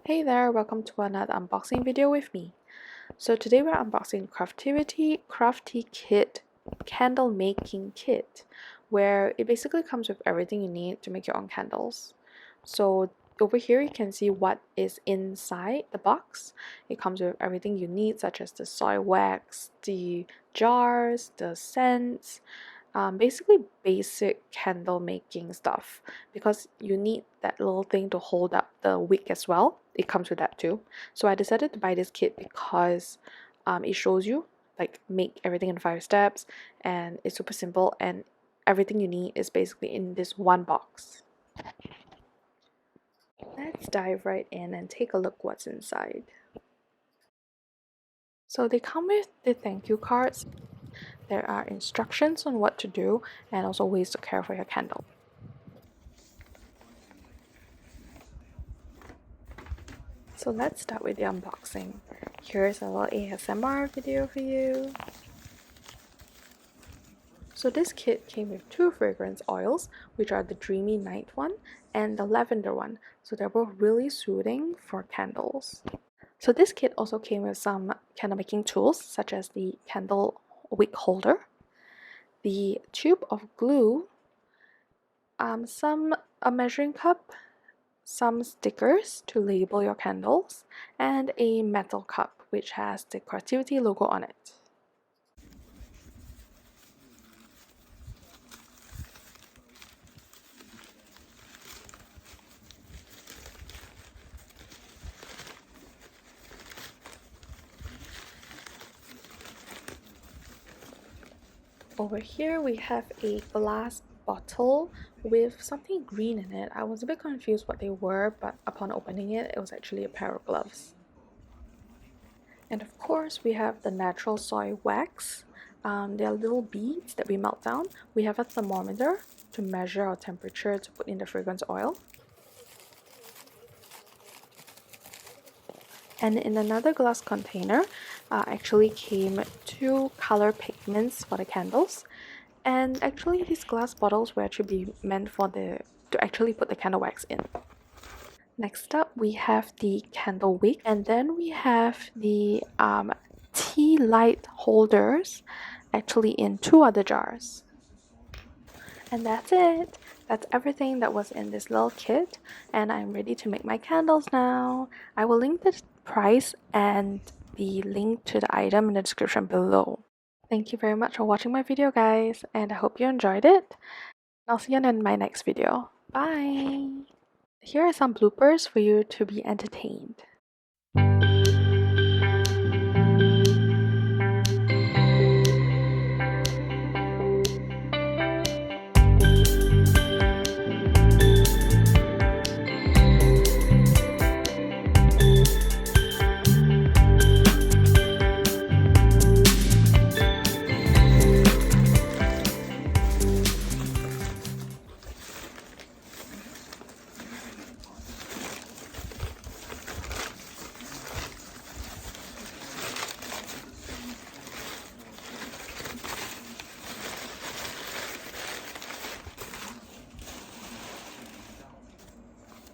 Hey there, welcome to another unboxing video with me. So today we're unboxing Craftiviti Crafti-Kit candle making kit, where it basically comes with everything you need to make your own candles. So over here you can see what is inside the box. It comes with everything you need, such as the soy wax, the jars, the scents, basically basic candle making stuff, because you need that little thing to hold up the wick as well. It comes with that too. So I decided to buy this kit because it shows you like make everything in 5 steps, and it's super simple, and everything you need is basically in this one box. Let's dive right in and take a look what's inside. So they come with the thank you cards. There are instructions on what to do and also ways to care for your candle. So let's start with the unboxing. Here's a little ASMR video for you. So this kit came with 2 fragrance oils, which are the Dreamy Night one and the Lavender one. So they're both really soothing for candles. So this kit also came with some candle making tools, such as the candle wick holder, the tube of glue, a measuring cup, some stickers to label your candles, and a metal cup which has the Craftiviti logo on it. Over here we have a glass bottle with something green in it. I was a bit confused what they were, but upon opening it, it was actually a pair of gloves. And of course we have the natural soy wax. They are little beads that we melt down. We have a thermometer to measure our temperature to put in the fragrance oil. And in another glass container actually came 2 color pigments for the candles. And actually these glass bottles were actually meant for to actually put the candle wax in. Next up we have the candle wick, and then we have the tea light holders, actually in 2 other jars. And that's it. That's everything that was in this little kit, and I'm ready to make my candles now. I will link the price and the link to the item in the description below. Thank you very much for watching my video, guys, and I hope you enjoyed it. I'll see you in my next video. Bye! Here are some bloopers for you to be entertained.